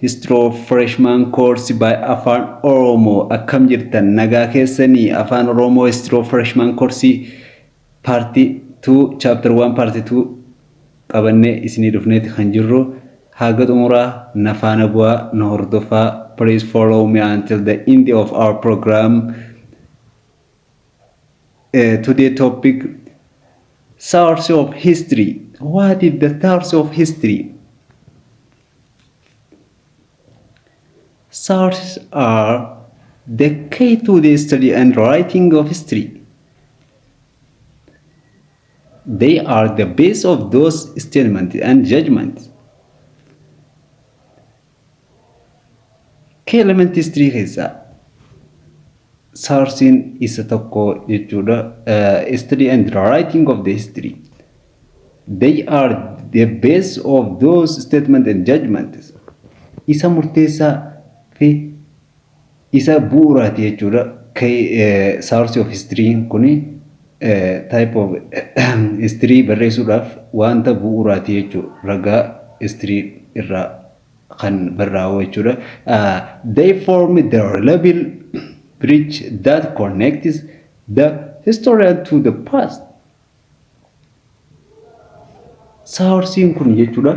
History of Freshman Course by Afaan Oromo. Akkam jirtan nagaa keessanii Afaan Oromoo History of Freshman Course Party 2 Chapter 1 Party 2 qabannee isinii dhufneeti kan jirru haga xumuraa nafaana bu'aa na hordofaa. Please follow me until the end of our program. Today topic source of history. What is the source of history? Sources are the key to the study and writing of history. They are the base of those statements and judgments. Key element history keessa sourcing isa tokko jechuudha. Study and writing of the history. They are the base of those statements and judgments. Isa murteessaa fi isa bu'uuraati jechuudha. Source of history kuni type of history barreessuudhaaf wanta bu'uuraati jechuudha. Ragaa history irraa kan barraa'u jechuudha. They form the reliable bridge that connects the historian to the past. Sourcing kun jechuudha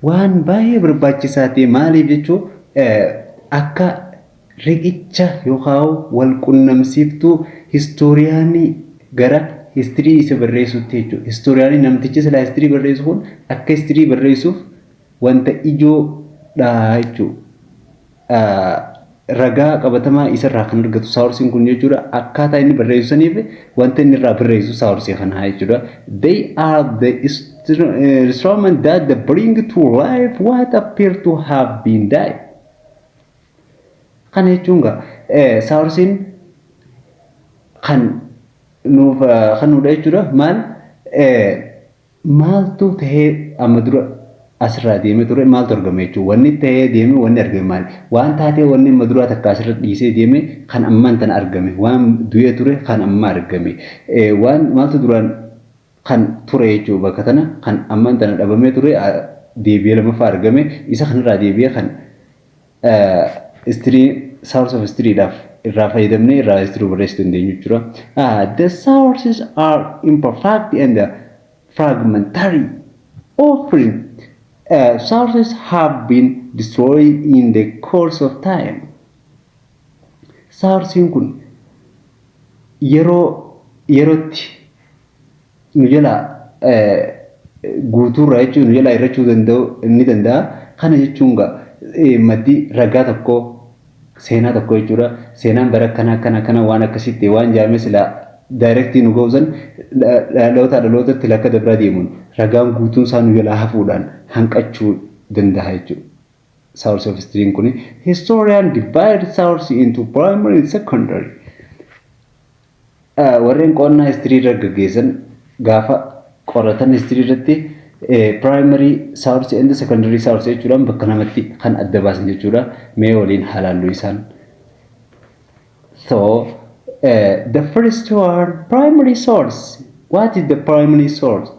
waan baay'ee barbaachisaa ta'e maaliif jechuudha akka riqicha yookaan wal qunnamsiiftuu historiyaanii gara history isa barreessuutti jechuudha. Historiyaanii namtichi sila history barreessu kun akka history barreessuuf wanta ijoo jechuudha. Ragaa qabatamaa isarraa kan argatu sourcing kun jechuudha akkaataa inni barreessu saniif wanta inni irraa barreessu source kanaa jechuudha. They are the instruments that bring to life what appear to have been died. Kana jechuun sourcing kan nuudha jechuudha maaltu tahee amma dura asirraa deeme ture maaltu argame jechuudha. Wanni tahee deeme wanni argame maali? Waan taatee wanni maduraa takka asirra dhiisee deeme kan ammaan tana argame. Waan du'ee ture kan amma argame. Waan maaltu duraan kan ture jechuudha bakka tana kan ammaan tana dhabamee ture deebi'ee lamaffaa argame. Isa kanarraa deebi'ee kan history source of history dhaaf irraa fayyadamnee irraa history barreessuu dandeenyu jechuudha. The sources are imperfect and fragmentary. Often sources have been destroyed in the course of time. Sourcing kun yerootti nu jala guutuurraa jechuun nu jala irrachuu ni danda'a. Kana jechuun maddii ragaa tokko seenaa tokko jechuudha. Seenaan bara kana waan akkasitti waan jaamee silaa directly nu ga'uusan dhalootatti lakka dabraa deemuun ragaan guutuun isaa nu jalaa hafuudhaan hanqachuu danda'a jechuudha. Source of history kuni historian divide source into primary and secondary. Warreen qonnaa history irra gaggeessan gaafa qoratan history irratti primary source and secondary source jechuudhaan bakka namatti kan adda baasan jechuudha. Mee waliin halaallu isaan. So the first one, primary source. What is the primary source?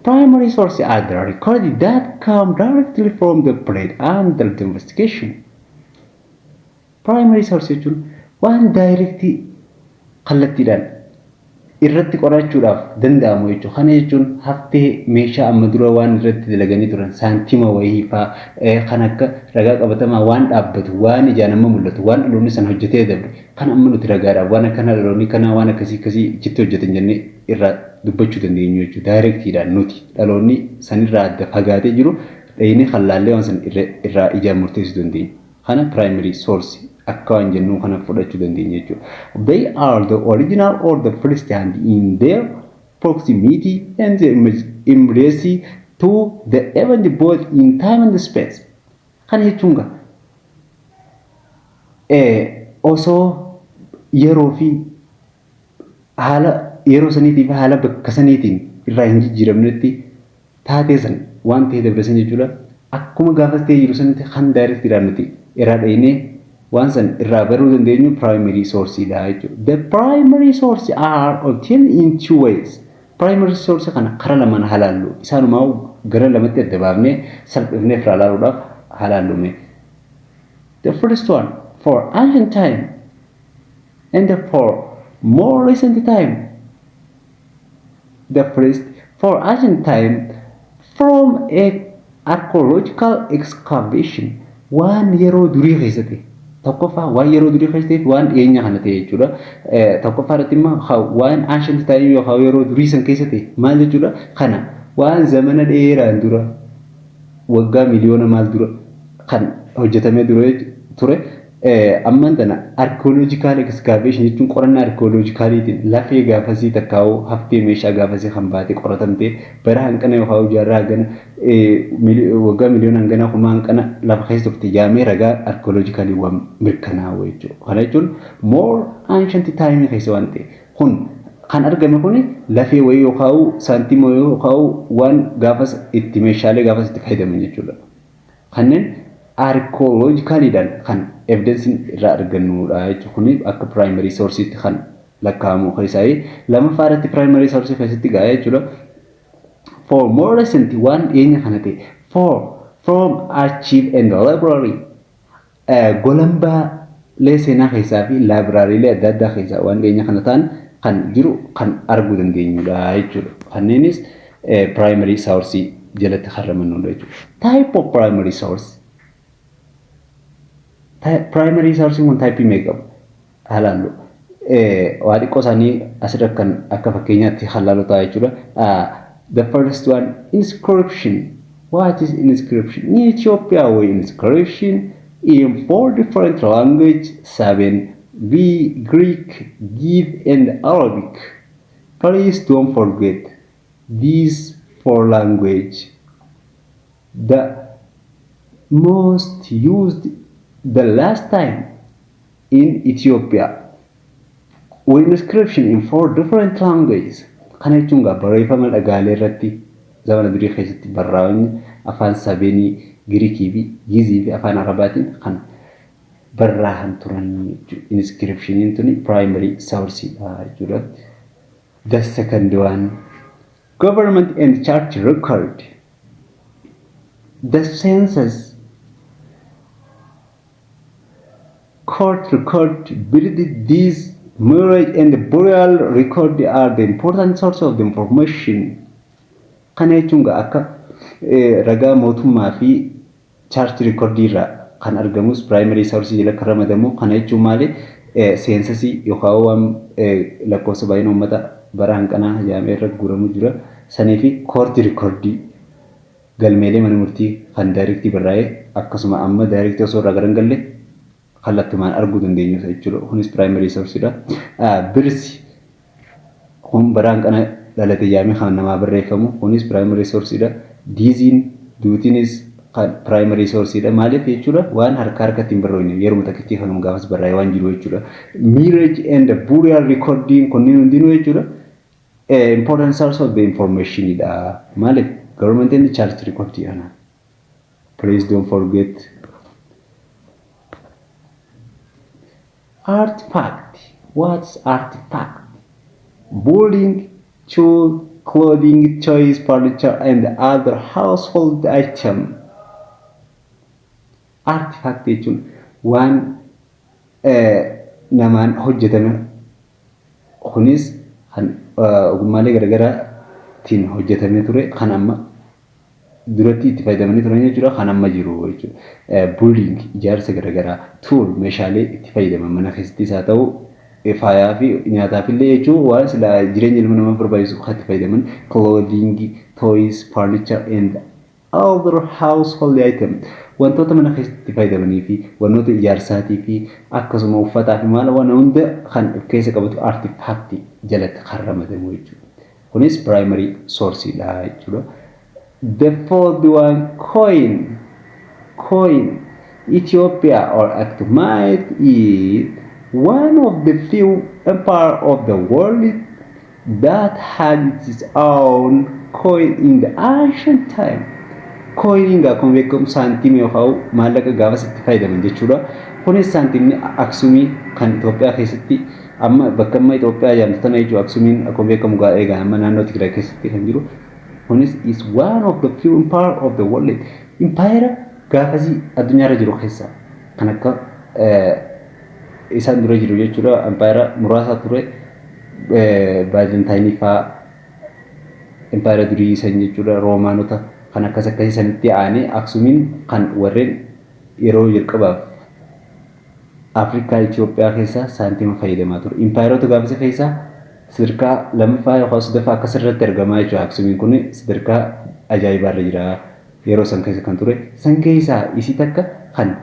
Primary sources are the records that come directly from the plate under the investigation. Primary source jechuun waan directly kallattiidhaan irratti qorachuudhaaf danda'amu jechuudha. Kana jechuun haftee meeshaa amma dura waan irratti dalaganii turan saantima wayii fa'aa kan akka ragaa qabatamaa waan dhaabbatu waan ijaan amma mul'atu waan dhaloonni san hojjetee darbe kan amma nuti ragaadhaaf waan akkana dhaloonni kana waan akkasii ichitti hojjetan jennee irraa dubbachuu dandeenyu jechuudha. Directidhaan nuti dhaloonni sanirraa adda fagaatee jiru dhayinee hallaallee waan san irraa ijaan murteessuu dandeenya. Kana primary source akka waan jennu kana fudhachuu dandeenya jechuudha. They are the original or the first hand in their proximity and the immediacy to the event both in time and space. Kana jechuun osoo yeroo fi haala yeroo saniitiif haala bakka saniitiin irraa hin jijjiiramnetti taatee san waan ta'e dabarsan jechuudha. Akkuma gaafas ta'e jiru sanitti kan directidhaan nuti irraa dhayinee waan san irraa baruu dandeenyu primary source dha jechuudha. The primary source are obtained in two ways. Primary source kana kara lamaan halaallu isaanumaa gara lamatti adda baafnee salphifnee irraa ilaaluudhaaf halalume. The first one for ancient time and for more recent time. The first for ancient time from a archaeological excavation waan yeroo durii keessatti tokkoffaa waan yeroo durii keessatti waan dhiyeenya kana ta'e jechuudha. Tokkoffaa irratti immoo waan ancient time yookaan yeroo durii san keessatti maal jechuudha kana waan zamana dheeraan dura waggaa miliyoona maal dura kan hojjetamee dura ture amman tana archaeological excavation jechuun qorannaa archaeologicaliitiin lafee gaafasii takkaa'u haftee meeshaa gaafasii kan baate qoratamtee bara hanqana yookaan jaarraa hangana waggaa miliyoona hangana kuma hanqana lafa keessa turte jaamee ragaa archaeologically waan mirkanaa'u jechuudha. Kana jechuun more ancient time keessa waan ta'e kun kan argame kuni lafee wayii yookaan saantimoo yookaan waan gaafas itti meeshaalee gaafas itti fayyadaman jechuudha. Kanneen archaeologically kan evidence irraa argannudha jechuudha. Kuni akka primary source itti kan lakkaa'amu keessaa lammaffaa irratti primary source keessatti gaa'ee jechuudha. For more recent waan dhiyeenya kana ta'e from archive and library golambaa lee seenaa keessaa fi library adda addaa keessaa waan dhiyeenya kana ta'an kan jiru kan arguu dandeenyudha jechuudha. Kanneenis primary source jalatti harramannudha jechuudha. Type of primary source. Primary source one type makeup halalu waa xiqqoo isaanii asirra kan akka fakkeenyaatti halalu ta'a jechuudha. The first one inscription. What is inscription? In Ethiopia we inscription in 4 different languages, 7 Greek, Give and Arabic. Please don't forget these 4 languages. The most used the last time in Ethiopia with inscription in 4 different languages. Kana jechuun barreeffama dhagaalee irratti zamana durii keessatti barraa'anii afaan sabeenii Giriikii fi Gizii fi afaan Arabaatiin kan barraa'an turan inscription tuni primary source jechuudha. The second one government and church record. The census court record building these marriage and burial record are the important source of the information. Kana jechuun akka ragaa mootummaa fi church record irraa kan argamus primary source jala kan ramadamu. Kana jechuun maali seensasii yookaan waan lakkoofsa baay'ina uummata bara hanqanaa jaamee irra guramu jira sanii fi court record galmeelee mana murtii kan directly barraa'ee akkasuma amma directly osoo irraa garan galle kallattumaan arguu dandeenyu jechuudha. Kunis primary source dha. Birsi kun bara hanqana dhalate jaamee kan namaa barreeffamu kunis primary source dha. Diiziin duutiinis primary source dha. Maaliif jechuudha waan harkatti hin barroofne yeroo takkitti kan gaafas barraa'ee waan jiru jechuudha. Marriage and burial recording kunneen hundinuu jechuudha important source of the information dha. Maaliif government and church record yana. Please don't forget artifact. What's artifact? Building, tool, clothing, toys, furniture, and other household item. Artifact jechuun waan namaan hojjetame kunis kan ogummaalee garaagaraatiin hojjetamee ture kan amma duratti itti fayyadamanii turan jechuudha. Kan amma jiru jechuudha. Building ijaarsa garaagaraa, tool meeshaalee itti fayyadaman mana keessattis haa ta'u faayaa fi nyaataaf illee jechuun waan sila jireenya ilma namaa barbaachisu kan itti fayyadaman clothing, toys, furniture and other household items wantoota mana keessatti fayyadamanii fi wantoota ijaarsaatii fi akkasuma uffataa fi maal waan hunda kan keessa qabatu artifact jalatti kan ramadamu jechuudha. Kunis primary source dha jechuudha. The fourth one coin. Ethiopia or Akhtumite is one of the few empires of the world that had its own coin in the ancient time. Coin akkuma beekamu saantimii yookaan maallaqa gaafas itti fayyadaman jechuudha. Kunis saantimni Aksumii kan Itoophiyaa keessatti amma bakka amma Itoophiyaa jedhamtu tana jechuudha. Aksumiin akkuma beekamu egaa amma naannoo Tigraay keessatti kan jiru. Kunis is one of the few empires of the world. Empire gaafasi addunyaarra jiru keessa kan akka isaan dura jiru jechuudha empire muraasa ture Byzantine faa empire durii san jechuudha Roomaanota kan akkas akkasii sanitti aanee Aksumiin kan warreen yeroo jalqabaaf Afrikaa Ethiopiyaa keessa saantima fayyadamaa ture. Empire gaafasa keessa sadarkaa lammaffaa yookaan sadaffaa akkas irratti argamaa jechuudha. Aksumiin kun sadarkaa ajaa'ibaarra jira. Yeroo san keessa kan ture. San keessaa isii takka kan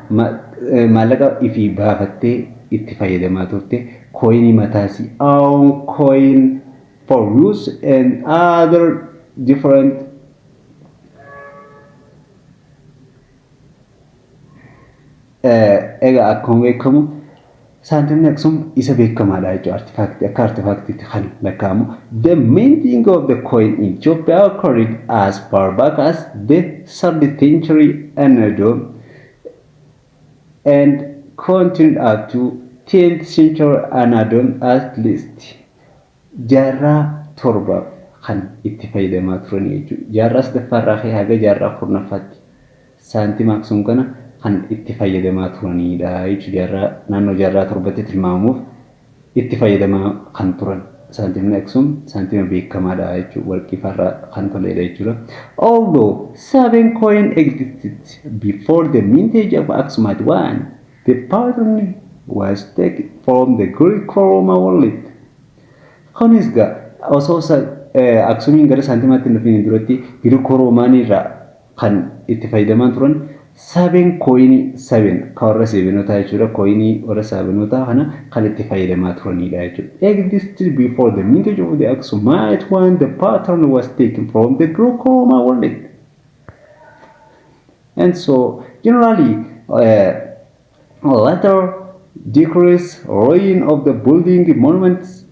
maallaqa ifii baafattee itti fayyadamaa turte. Coinii mataasii own coin for use and other different ega akkuma beekamu saantimni Aksum isa beekamaadha jechuudha artifaktii akka artifaktiitti kan lakkaa'amu. The minting of the coin in Ethiopia occurred as far back as the 3rd century AD and continued up to 10th century AD at least. Jaarraa torba kan itti fayyadamaa turan jechuudha. Jaarraa sadaffaarraa haga jaarraa kurnaffaatti saantima Aksum kana kan itti fayyadamaa turanidha jechuudha. Jaarraa naannoo jaarraa torbatti tilmaamuuf itti fayyadamaa kan turan saantimni Aksum saantima beekamaadha jechuudha. Warqii farraa kan toledha jechuudha. Although 7 coin existed before the mintage of Aksumat I, the pattern was taken from the Greek Oromo wallet. Kunis gaa osoo Aksumiin gara saantimaatti hin dhufin duratti Greek Oromaanirraa kan itti fayyadamaa turan 7 coin 7 ka warra seebinotaa jechuudha. Coinii warra seebinotaa kana kan itti fayyadamaa turanidha jechuudha. Existed before the mintage of the Aksumite when the pattern was taken from the Greek Oromo wallet. And so generally later decrease ruin of the building monuments,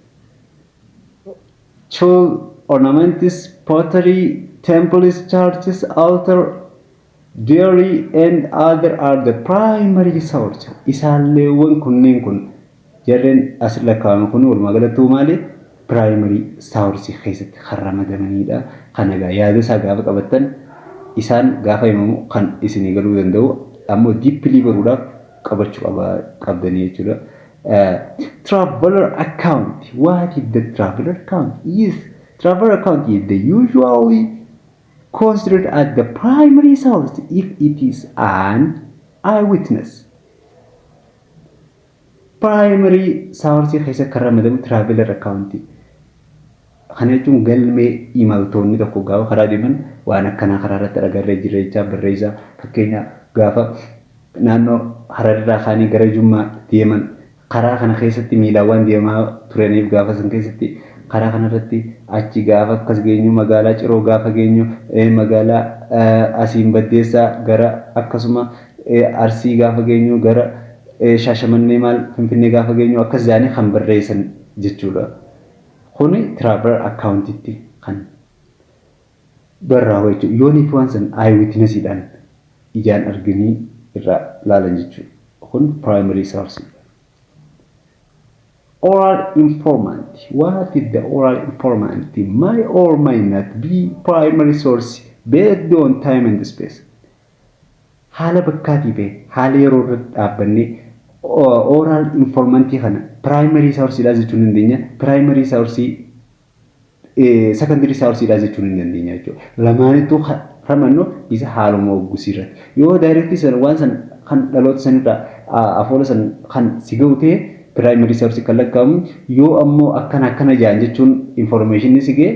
church ornaments, pottery, temples, churches, altar, dairy and other are the primary source. Isaalleewwan kunneen kun jarreen asirra kaa'amu kun walumaa galatti maali primary source keessatti kan ramadamanidha. Kana egaa yaada isaa gaafa qabattan isaan gaafa himamu kan isinii galuu danda'u ammoo deeply baruudhaaf qabachuu qabdanii jechuudha. Traveler account. What is the traveler account? Yes, traveler account is the usually considered as the primary source if it is an eyewitness. Primary source keessa kan ramadamu traveler account. Kana jechuun galmee imaltoonni tokko gaafa karaa deeman waan akkanaa karaa irratti agarree jireenyaa barreessaa fakkeenya gaafa naannoo Hararraa kaanii gara Jummaa deeman karaa kana keessatti miilawwan deemaa turaniif gaafa san keessatti karaa kanarratti achi gaafa akkas geenyu magaalaa Ciroo gaafa geenyu magaalaa Asiin Baddeessaa gara akkasuma Arsii gaafa geenyu gara Shaashamannee maal Finfinnee gaafa geenyu akkas jaanii kan barreessan jechuudha. Kuni traveler accountitti kan barraa'u jechuudha. Yooniif waan san eyewitnessiidhaan ijaan arganii irraa laalan jechuudha. Kun primary source. Oral informant. What is the oral informant? May or may not be primary source based on time and space. Haala bakkaatii fi haala yeroo irratti dhaabbanne oral informant kana primary source dha jechuun hin dandeenya. Primary source secondary source dha jechuun hin dandeenya jechuudha. Lamaanittuu ramannu isa haaluma oggusiirratti. Yoo direct san waan san kan dhaloota sanirraa afoola san kan si ga'u ta'e primary source kan lakkaa'amu yoo ammoo akkana jaan jechuun information ni sigee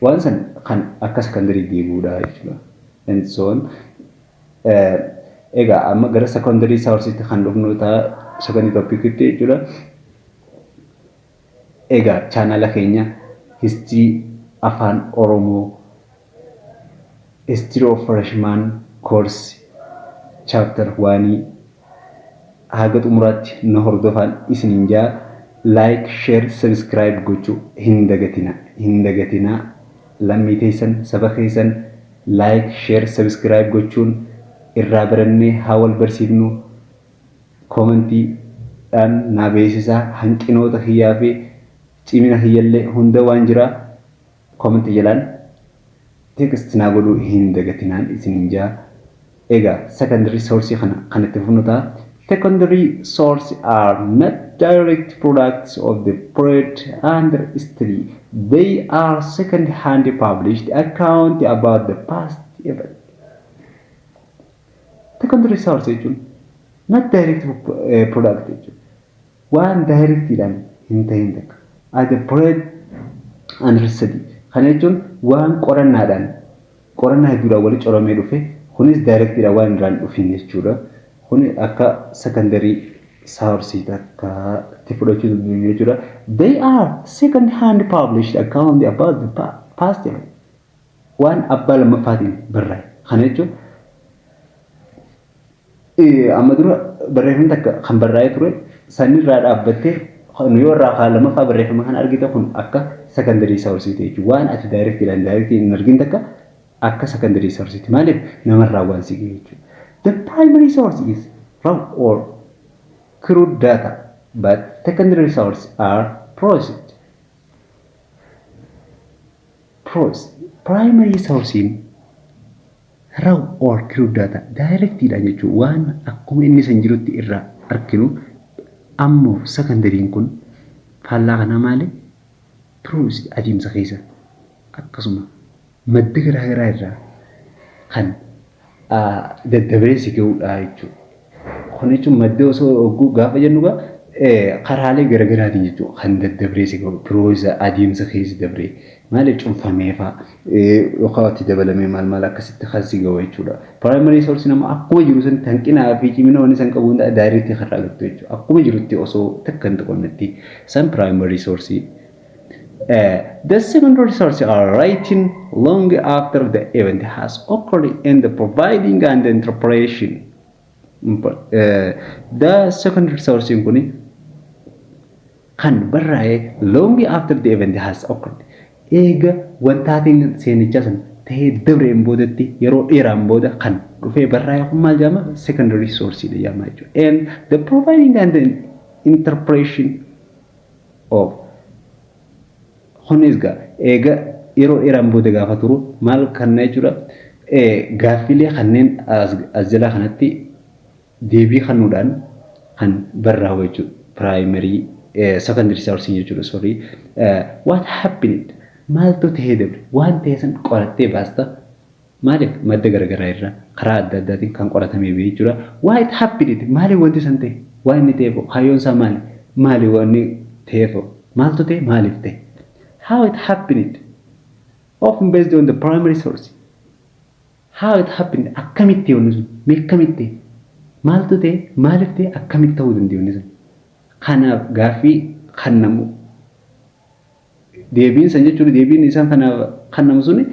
waan san kan akka secondary deebi'uudha jechuudha. And so on. Egaa amma gara secondary source kan dhufnu ta'a secondary topic itti jechuudha. Egaa channel keenya history afaan Oromoo history of freshman course chapter 1 haga xumuraatti na hordofan isiniin jaa like share subscribe gochuu hin dagatina lammii teessan saba keessan like share subscribe gochuun irraa barannee haa wal barsiifnu commentii dhaan naa beeksisaa hanqinoota hiyyaa fi cimina hiyyallee hunda waan jira commentii jalaan text naa godhuu hin dagatinaan isiniin jaa Ega secondary source kan itti fufnuta. Secondary sources are not direct products of the bread and history. They are second-hand published account about the past event. Secondary source jechuun not direct product jechuudha. Waan directidhaan hin ta'in takka. As the bread and history. Kana jechuun waan qorannaa hedduudhaan walitti coramee dhufe kunis directidhaan waan irraan dhufin jechuudha. Kuni akka secondary source takka itti fudhachuu dandeenyu jechuudha. They are second hand published account about the past event. Waan abbaa lammaffaatiin barraa'e. Kana jechuun amma dura barreeffamni takka kan barraa'ee ture sanirraa dhaabbattee yoo irraa kaan lammaffaa barreeffama kan argite kun akka secondary source jechuudha. Waan ati directidhaan hin argin takka akka secondary source maaliif namarraa waan si gahe jechuudha. The primary source is raw or crude data, but secondary sources are processed. Primary source in raw or crude data directly jechuun waan akkuma inni san jirutti irraa arginu ammoo secondary kun faallaa kana maali processed adeemsa keessa akkasuma madda garaa irraa kan daddabaree si ga'uudha jechuudha. Kun jechuun madda osoo ogguu gaafa jennugaa karaalee garaagaraatiin jechuudha kan daddabaree si ga'u pirooza adeemsa keessa dabree maaliif cuunfamee fa'aa yookaan itti dabalamee maal akkasitti kan si ga'u jechuudha. Primary source nama akkuma jiru sanitti hanqinaa fi cimina waan isaan qabu hunda daayireektii kan argattu jechuudha. Akkuma jirutti osoo takka hin tuqannetti san primary source. The secondary sources are written long after the event has occurred and providing an interpretation. The secondary source kan barraa'e long after the event has occurred. Eega wantaatiin seenicha san ta'ee dabreen boodatti yeroo dheeraan booda kan dhufee barraa'e kun maal jedhama secondary source jedhama jechuudha. And the providing and the interpretation of kunis eega yeroo dheeraan booda gaafa turu maal kanna jechuudha gaaffilee kanneen as jala kanatti deebii kennuudhaan kan barraa'u jechuudha. Primary secondary source jechuudha sorry. What happened maaltu ta'ee dabre waan ta'e san qorattee baasta maaliif madda garaagaraa irraa karaa adda addaatiin kan qoratamee ba'e jechuudha. What happened maaliif wanti san ta'e waan inni ta'eef hayyoon isaa maali wanni ta'eef maaltu ta'e maaliif ta'e. How it happened, often based on the primary source. How it happened, akkamitti wanni sun, meekkamitti, maaltu ta'e, maaliif ta'e, akkamitti ta'uu danda'u wanni sun. Kanaaf gaaffii kan namu deebiin san jechuudha deebiin isaan kanaaf kan namu suni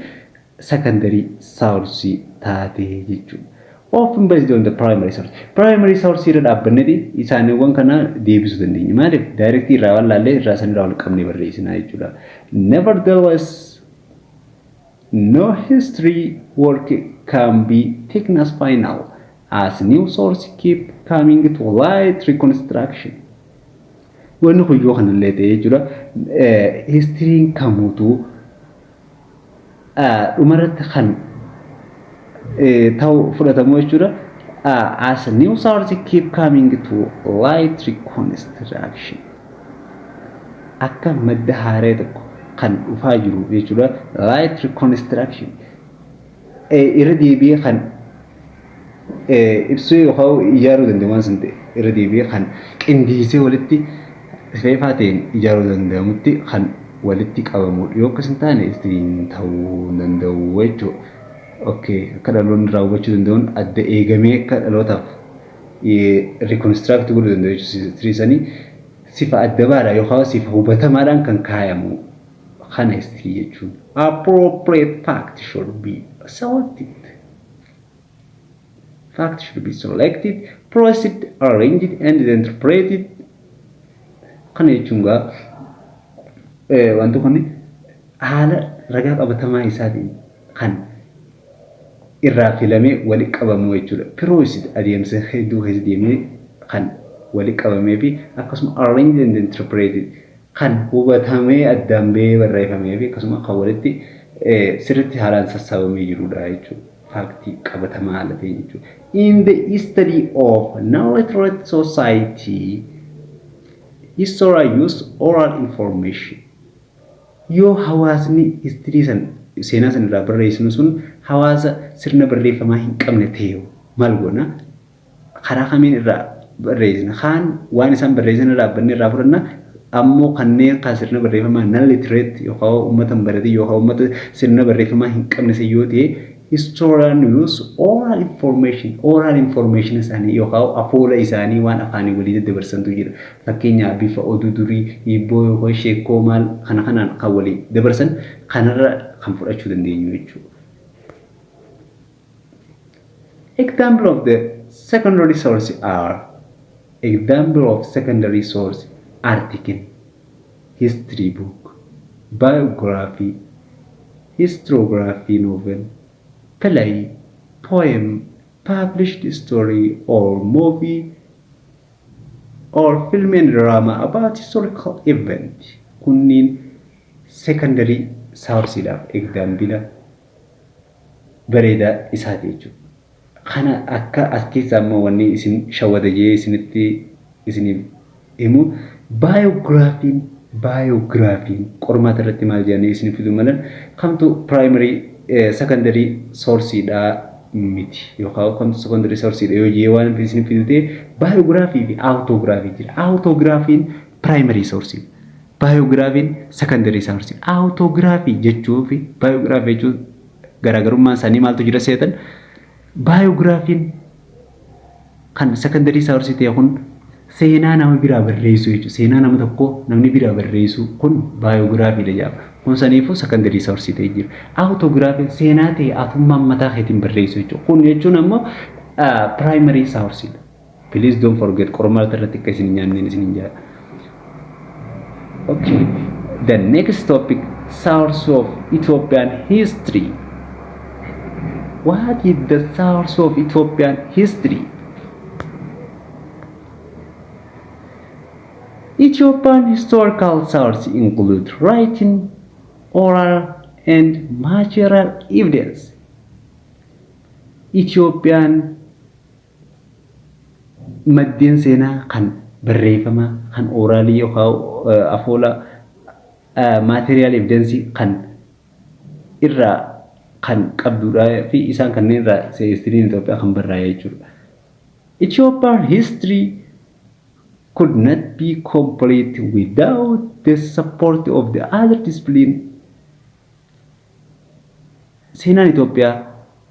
secondary source taatee jechuudha. Often based on the primary source. Primary source irra dhaabbanneeti isaaniiwwan kana deebisuu dandeenya. Maaliif directly irraa waan laallee irraa sanirraa wal qabnee barreessinaa jechuudha. Nevertheless, no history work can be taken as final as new source keep coming to light reconstruction. Wanni huyyoo kanallee ta'ee jechuudha. History kamuutuu dhumarratti kan ta'u fudhatamu jechuudha. As a new source keep coming to light reconstruction. Akka madda haaree tokko kan dhufaa jiru jechuudha. Light reconstruction. Irra deebi'ee kan ibsuu yookaan ijaaruu danda'u waan san ta'e irra deebi'ee kan qindeessee walitti feefaa ta'een ijaaruu danda'amutti kan walitti qabamu yoo akkas hin taane ittiin ta'uu danda'u jechuudha. Okay, akka dhaloonni irraa hubachuu danda'uun adda eegamee akka dhalootaaf reconstruct godhuu danda'u jechuudha. Sifa adda baadhaa yookaan sifa hubatamaadhaan kan kaayamu kana history jechuun. Appropriate fact should be selected. Fact should be selected, processed, arranged, and interpreted. Kana jechuun wanti kun haala ragaa qabatamaa isaatiin kan irraa filamee walitti qabamu jechuudha. Processed adeemsa hedduu keessa deemee kan walitti qabamee fi akkasuma arranged and interpreted kan hubatamee addaan bahee barreeffamee fi akkasuma kan walitti sirriitti haalaan sassaabamee jirudha jechuudha. faktii qabatamaa haala ta'e jechuudha. In the history of non-literate society, history use oral information. Yoo hawaasni history seenaa san irraa barreessinu sun hawaasa sirna barreeffamaa hin qabne ta'e maal goona? Karaa kamiin irraa barreessina? Kaan waan isaan barreessan irraa banne irraa fudhanna. Ammoo kanneen kan sirna barreeffamaa non-literate yookaan uummata hin baratin yookaan uummata sirna barreeffamaa hin qabne yoo ta'e historian use oral information isaanii yookaan afoola isaanii waan afaanii walii dabarsantu jira. Fakkeenyaaf bifa oduu durii hibboo yookaan sheekoo maal kanaan kan walii dabarsan kanarra kan fudhachuu dandeenyu jechuudha. Example of the secondary source article, history book, biography, historiography novel, play, poem, published story or movie or film and drama about historical event. Kunniin secondary source example bareeda isaati jechuudha. Kana akka as keessaa immoo wanni isin shawwada jee isiniif himu biography qormaata irratti maal jedhanii isin fiduu malan kamtu primary secondary source dha miti yookaan kamtu secondary source dha yoo jee waan isin fiduu biography fi autography jira. Autography primary source, biography secondary source. Autography jechuu fi biography jechuu garaagarummaan isaanii maaltu jira seetan? Biography kan secondary source ta'e kun seenaa nama biraa barreessu jechuudha. Seenaa nama tokko namni biraa barreessu kun biography jedhama. Kun saniifuu secondary source ta'e jira. Autography seenaa ta'e atummaan mataa keetiin barreessu jechuudha. Kun jechuun ammoo primary source. Please don't forget qormaata irratti akka isin nyaanneen isin jaa. Okay. The next topic, source of Ethiopian history. What is the source of Ethiopian history? Ethiopian historical sources include writing, oral, and material evidence. Ethiopian maddeen seenaa kan barreeffama kan oraalii yookaan afoola material evidence kan irraa kan qabdudha fi isaan kanneen irraa history Ethiopiyaa kan barraa'ee jechuudha. Ethiopian history could not be complete without the support of the other discipline. Seenaan Itoophiyaa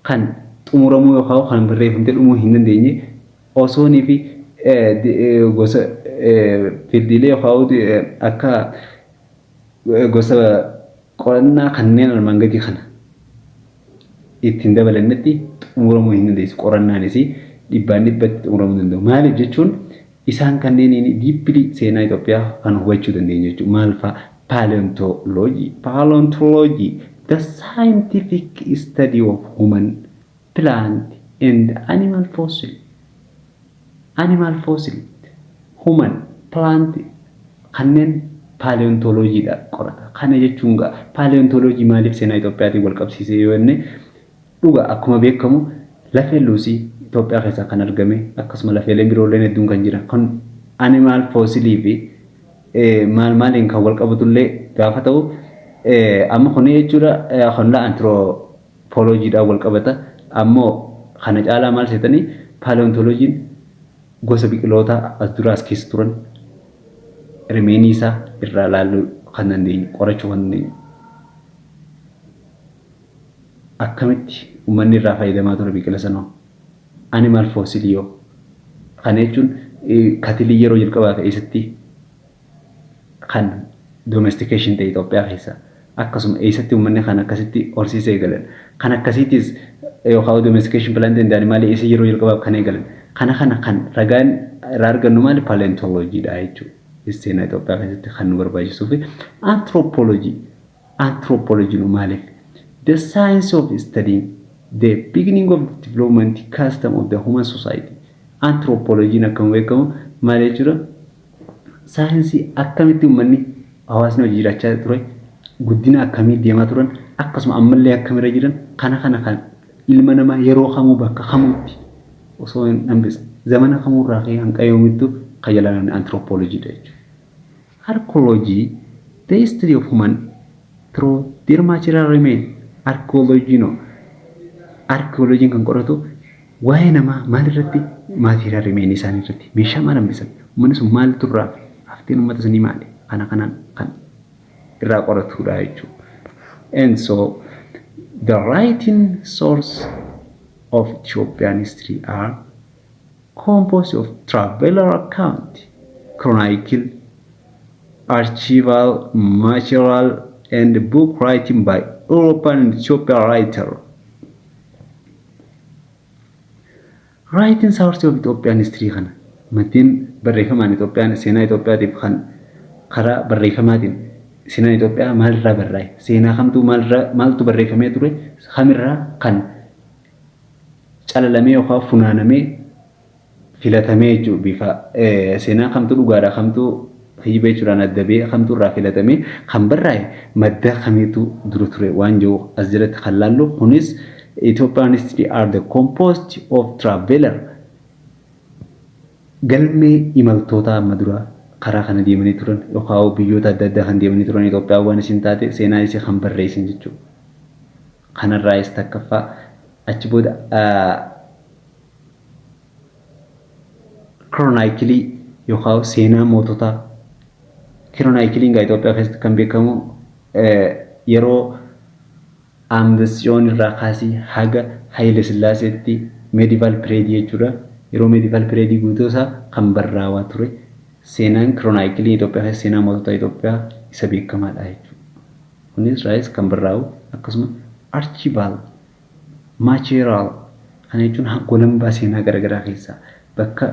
kan xumuramuu yookaan kan barreeffamtee dhumuu hin dandeenye osoonii fi gosa fiildiilee yookaan akka gosa qorannaa kanneen armaan gadii kana ittiin dabalannetti xumuramuu hin dandeessu. Qorannaanis dhibbaan dhibbatti xumuramuu danda'u. Maaliif jechuun isaan kanneen deeply seenaa Itoophiyaa kan hubachuu dandeenyu jechuudha. Maal fa'a? Paleontology, the scientific study of human, plant and animal fossil. Human, plant kanneen paleontology dha qorata. Kana jechuun paleontology maaliif seenaa Itoophiyaatiin wal qabsiisee yoo jenne dhuga akkuma beekamu lafee luusii Itoophiyaa keessaa kan argame akkasuma lafeeleen birooleen hedduun kan jiran kan animal fossilii fi maaliin kan wal qabatullee gaafa ta'u amma kun jechuudha kan anthropology dhaan wal qabata. Ammoo kana caalaa maal seetanii paleontologiin gosa biqiloota as dura as keessa turan rimeenii isaa irraa ilaaluu kan dandeenyu qorachuu kan dandeenyu. Akkamitti uummanni irraa fayyadamaa ture biqila sanoo animal fossilii yoo kana jechuun katilii yeroo jalqabaa keessatti kan domestication ta'e Itoophiyaa keessa akkasuma eessatti uummanni kan akkasitti horsiisee eegalan kan akkasiitis yookaan domestication plant and animal eessa yeroo jalqabaaf kan eegalan kana kan ragaan irraa argannu maali paleontology dha jechuudha. Seenaa Itoophiyaa keessatti kan nu barbaachisuu fi anthropology nu maaliif? The science of studying the beginning of the development custom of the human society. Anthropology akkam beekamu maal jechuudha? Saayinsii akkamitti uummanni hawaasni hojii jiraachaa ture, guddina akkamii deemaa turan, akkasuma ammallee akkamirra jiran kana kan ilma namaa yeroo kamuu bakka kamuutti osoo hin hambisne zamana kamurraa ka'ee hanga yoomittu qajeelaan anthropology dha jechuudha. Archaeology, the history of human through their material remain. Archaeology no. Archaeology kan qoratu waa'ee namaa maal irratti material remain isaanii irratti meeshaa maal hambisan uummanni sun maal turraa hafteen uummata sanii maali kana kanaan kan irraa qoratudha jechuudha. And so the writing source of Ethiopian history are composed of traveler account, chronicle, archival material, and book writing by European and Ethiopian writer. Writing source of Ethiopian history kana matiin barreeffamaan Itoophiyaan seenaa Itoophiyaatiif kan karaa barreeffamaatiin seenaa Itoophiyaa maalirraa barraa'e seenaa kamtu maaltu barreeffamee ture kamirraa kan calalamee yookaan funaanamee filatamee jechuudha bifa seenaa kamtu dhugaadha kamtu hibbee jechuudhaan addabee kamtu irraa filatamee kan barraa'e madda kamiitu dura ture waan jiru as jalatti kan laallu kunis Ethiopian history are the composed of traveler galmee imaltoota amma dura karaa kana deemanii turan yookaan biyyoota adda addaa kan deemanii turan Itoophiyaa waan isin taate seenaa isii kan barreessin jechuudha. Kanarraayis takkaffaa achi booda chronicle yookaan seenaa moototaa chronicle gaa Itoophiyaa keessatti kan beekamu yeroo amnestiin irraa kaasii haga Haile Sillaaseetti medieval period jechuudha. Yeroo medieval period guutuusaa kan barraawaa ture seenaan chronicle Itoophiyaa keessatti seenaa mootota Itoophiyaa isa beekamaadha jechuudha. Kunis raayis kan barraa'u akkasuma archival material kana jechuun golambaa seenaa garaagaraa keessaa bakka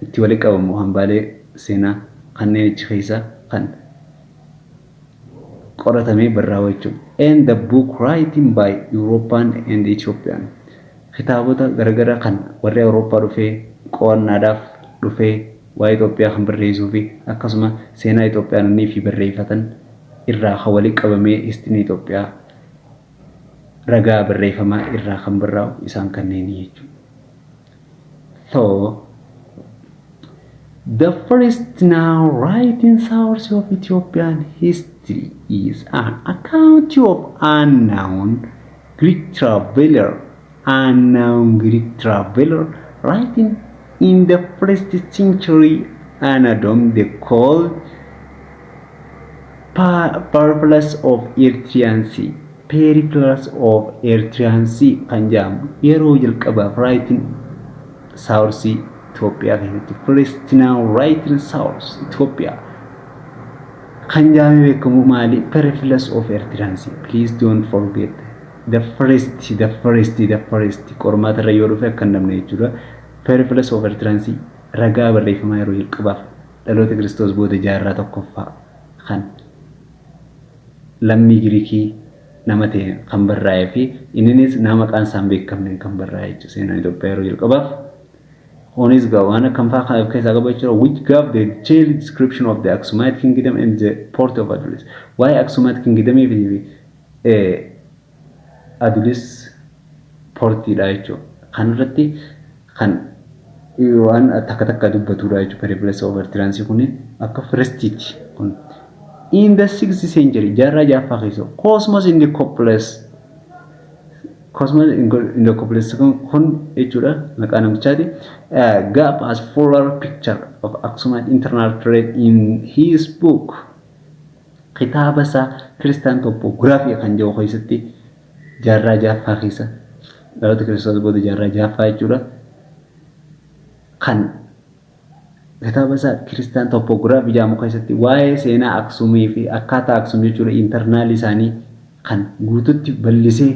itti walitti qabamu hambaalee seenaa kanneen achi keessaa kan qoratamee barraa'u jechuudha. And the book writing by European and Ethiopian. Kitaabota garaagaraa kan warra Awurooppaa dhufee qo'annaadhaaf dhufee waa'ee Itoophiyaa kan barreessuu fi akkasuma seenaa Itoophiyaanii fi barreeffatan irraa kan walitti qabamee histiin Itoophiyaa ragaa barreeffamaa irraa kan barraa'u isaan kanneen jechuudha. So the first now writing source of Ethiopian history is an account of unknown Greek traveler writing in the 1st century Anadom they called Peripheras of Eritrean Sea. Peripheras of Eritrean Sea kan jedhamu yeroo jalqabaaf writing source Ethiopia keessatti first now writing source Ethiopia kan jedhamee beekamu maali Peripheras of Eritrean Sea. Please don't forget the first qormaata irra yoo dhufe akka hin dhabne jechuudha. Peripheras of Eritrean Sea ragaa barreeffamaa yeroo jalqabaaf dhaloota Kiristoos booda jaarraa tokkoffaa kan lammii Giriikii nama ta'e kan barraa'ee fi innis nama maqaan isaan beekamne kan barraa'e jechuudha. Seenaan Itoophiyaa yeroo jalqabaaf Onis gawana kan faqaa keessa qabaachuu which gave the detailed description of the Aksumite kingdom and the port of Adulis. Why Aksumite kingdom fi Adulis porti dha jechuudha. Kan irratti kan waan takka dubbatudha jechuudha. Peripheras of Eritrean Sea kun akka firstiti kun in the 6th century jaarraa jaaffaa keessa Cosmos in the Coples kun jechuudha maqaan namichaati gave us fuller picture of Aksumite internal trade in his book kitaaba isaa Christian topography kan jedhu keessatti jaarraa jaaffaa keessa dhaloota Kiristoos booda jaarraa jaaffaa jechuudha kan kitaaba isaa Christian topography jedhamu keessatti waa'ee seenaa Aksumii fi akkaataa Aksum jechuudha internal isaanii kan guututti bal'isee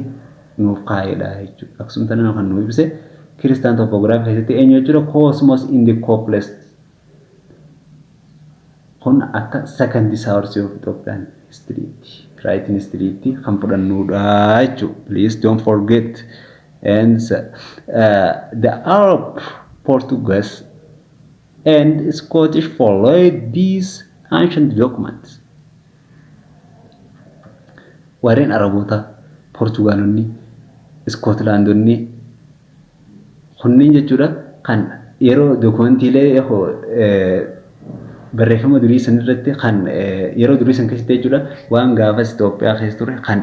nuuf kaa'edha jechuudha. Aksum tanaan kan nuuf ibse Christian topography keessatti eenyu jechuudha Cosmos in the Coples kun akka second source of Ethiopian history writing history kan fudhannudha jechuudha. Please don't forget. And the Arab, Portuguese and Scottish followed these ancient documents. Warreen Arabota, Portugalonni, Scotlandonni Kunniin jechuudha kan yeroo dookumantiilee barreeffama durii san irratti kan yeroo durii san keessatti jechuudha waan gaafas Itoophiyaa keessa ture kan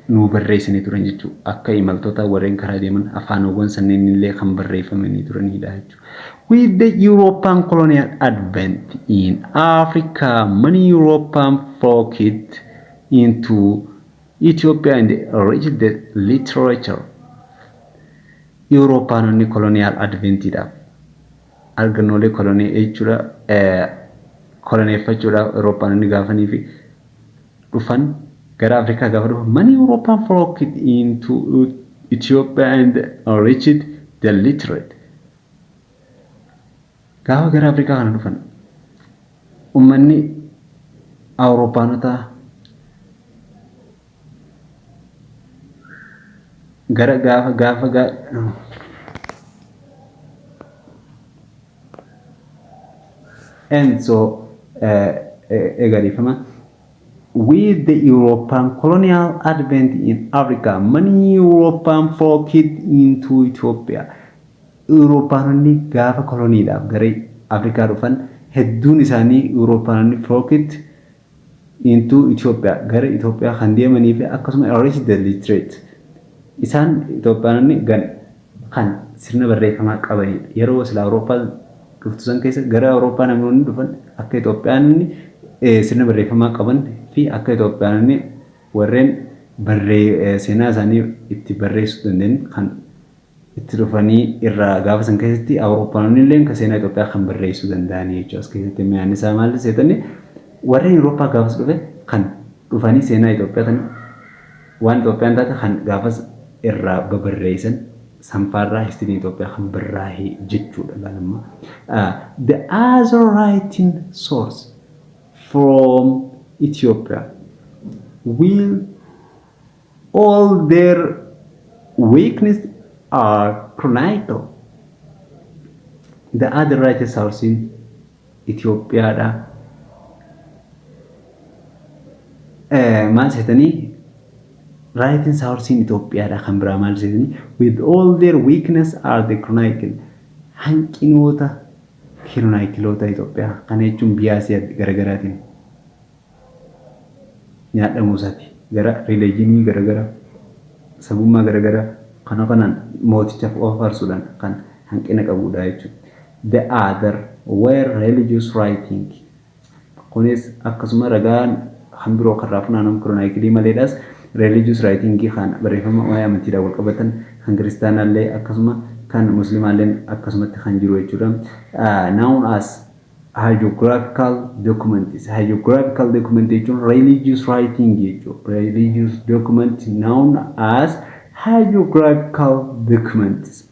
nu barreessanii turan jechuudha. Akka imaltoota warreen karaa deeman afaanowwan sanneen illee kan barreeffamanii turanidha jechuudha. With the European colonial advent in Africa, many European flocked into Ethiopia and enriched the literature. European colonial advent idha. Argannoolee kolonii jechuudha koloneeffachuudhaaf Euroopaanonni gaafanii fi dhufan gara Afrikaa gaafa dhufan many European flocked into Ethiopia and enriched the literature. Gaafa gara Afrikaa kana dhufan ummanni Awuroopaanota gara gaafa and so with the European colonial advent in Africa, many European flocked into Ethiopia. Europeanonni gaafa koloniidhaaf gara Afrikaa dhufan hedduun isaanii Europeanonni flocked into Ethiopia gara Ethiopia kan deemanii fi akkasuma enriched the literature. Isaan Itoophiyaanonni kan sirna barreeffamaa qabanidha. Yeroo sila Awurooppaa dhuftu san keessa gara Awurooppaa namoonni dhufan akka Itoophiyaanonni sirna barreeffamaa qaban fi akka Itoophiyaanonni warreen seenaa isaanii itti barreessuu danda'an kan itti dhufanii irraa gaafa san keessatti Awurooppaan illee kan seenaa Itoophiyaa kan barreessuu danda'anii jechuudha. As keessatti mi'aan isaa maal seetanii warreen Awurooppaa gaafas dhufe kan dhufanii seenaa Itoophiyaa tan waan Itoophiyaan taate kan gaafas irraa babarreessan sanfaarraa histirii Itoophiyaa kan barraa'ee jechuudha laalama. The other writing source from Ethiopia will all their weakness are chronicled. The other writing source in Ethiopia maal seetanii writing source in Ethiopia kan biraa maal seetanii with all their weakness are the chronicle hanqinoota kirnaayikiloota Itoophiyaa kana jechuun biyaasii garaagaraatiin nyaadhamuu isaati gara rileejinii garaagaraa sabummaa garaagaraa kana kanaan mootichaaf of faarsuudhaan kan hanqina qabudha jechuudha. The other were religious writing. Kunis akkasuma ragaan kan biroo karraa funaanam kirnaayikilii maleedhaas religious writing kan barreeffama waa'ee amantiidhaan wal qabatan kan kiristaanaallee akkasuma kan muslimaalleen akkasumatti kan jiru jechuudha. Known as hagiographical documents. Hagiographical document jechuun religious writing jechuudha. Religious document known as hagiographical documents.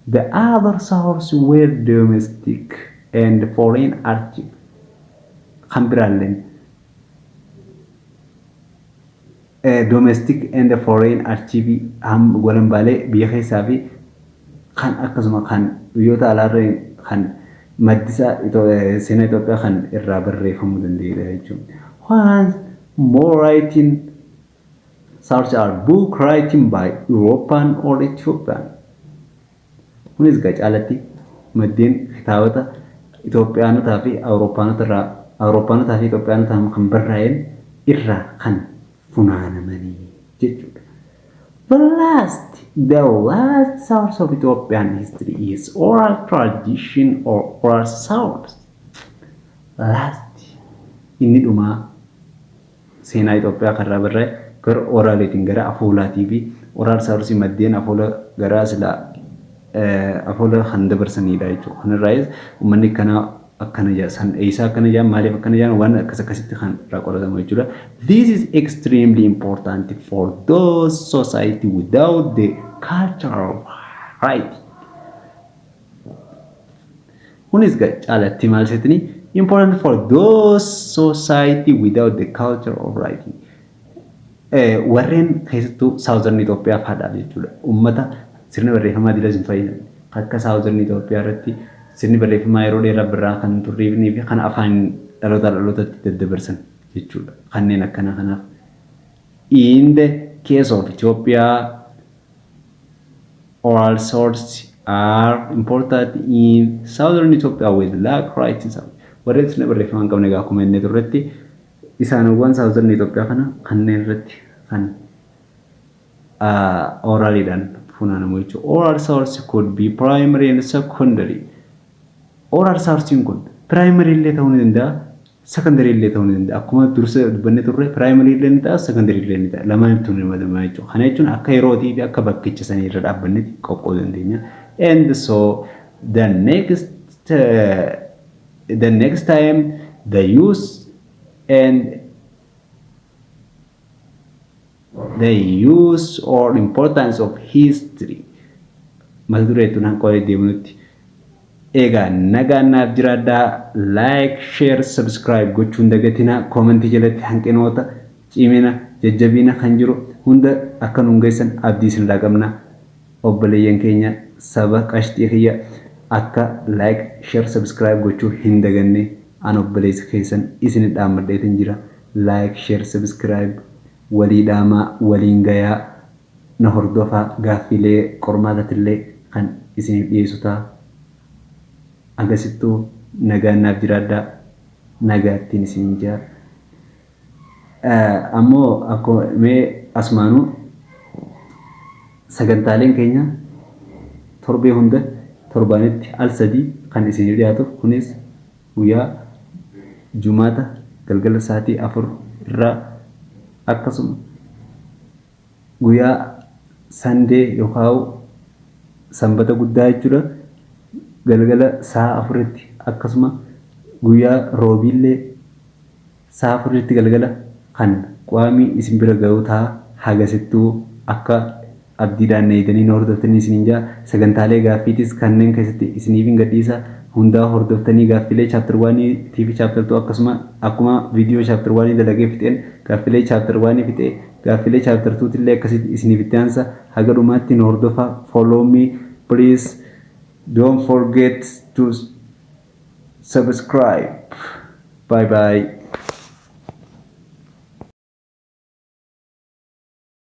The other sources were domestic and foreign archives. Kan biraalleen domestic and foreign archive golambaalee biyya keessaa fi kan akkasuma kan biyyoota alaarreen kan maddisa seenaa Itoophiyaa kan irraa barreeffamuu danda'edha jechuudha. One more writing sources are book writing by European or Ethiopian. Kunis caalatti maddeen kitaabota Itoophiyaanotaa fi Awuroopaanotaa fi Itoophiyaanotaa kan barraa'an irraa kan funaanamanii jechuudha. The last source of Ethiopian history is oral tradition or oral source. Last inni dhumaa seenaa Itoophiyaa kan irraa barraa'e gara oraaliitiin gara afoolaatii fi oral source maddeen afoola gara sila afoola kan dabarsanidha jechuudha. Kanarraayis uummanni kanaa akkana jaasan eessa akkana jaan maaliif akkana jaan waan akkasitti kan raqolatamu jechuudha. This is extremely important for those society without the cultural right. Kunis caalatti maal seetanii important for those society without the culture of writing. Warreen keessattuu Southern Itoophiyaa fadhaa jechuudha. Uummata sirna barreeffamaa dilas hin fayyadamu. Akka Southern Itoophiyaa irratti sirni barreeffamaa yeroo dheeraa birraa kan turreefnii fi kan afaan dhalootatti daddabarsan jechuudha. Kanneen akkana kanaaf. In the case of Ethiopia, oral source are important in southern Ethiopia with lack right in south. Warreen sun barreeffamaan qabne egaa akkuma inni turretti isaanowwan southern Ethiopia kana kanneen irratti kan oraliidhaan funaanamu jechuudha. Oral source could be primary and secondary. Oral source kun primary illee ta'uu ni danda'a, secondary illee ta'uu ni danda'a. Akkuma dursa dubbanne turre primary illee ni ta'a, secondary illee ni ta'a. Lamaan ibtuu ni madama jechuudha. Kana jechuun akka yerootii fi akka bakkicha sanii irra dhaabbannetti qoqqoo dandeenya. And so the next time the use or importance of history mata dureetu nan qolee deemnutti egaa nagaannaaf jiraadhaa like share subscribe gochuun dagatina comment jalatti hanqinoota cimina jajjabina kan jiru hunda akka nun geessan abdii isin qabna obboleeyyan keenya saba qashtii kiyya akka like share subscribe gochuu hin daganne an obboleessa keessan isin dhaammadheetin jira like share subscribe walii dhaamaa waliin gayaa na hordofaa gaaffilee qormaatatillee kan isiniif dhiyeessu ta'a agasittuu nagaannaaf jiraadhaa nagaattiin isin jaa ammoo akkuma mee asmaanuu sagantaaleen keenya torbee hunda torbaanitti al sadii kan isin dhiyaatu kunis guyyaa jumaata galgala sa'aatii 4 irraa akkasuma guyyaa sandee yookaan sanbata guddaa jechuudha galgala sa'a 4tti akkasuma guyyaa roobiillee sa'a 4tti galgala kan qaamii isin bira ga'u ta'a hagasittuu akka abdiidhaan neeyitanii na hordoftanii isiniin jaa sagantaalee gaaffiitis kanneen keessatti isiniif hin gadhiisa hundaa hordoftanii gaaffilee chapter 1 TV chapter 2 akkasuma akkuma viidiyoo chapter 1 dalagee fixeen gaaffilee chapter 1 fixee gaaffilee chapter 2 illee akkasitti isiniif itti aansa haga dhumaatti na hordofaa follow me please don't forget to subscribe bye bye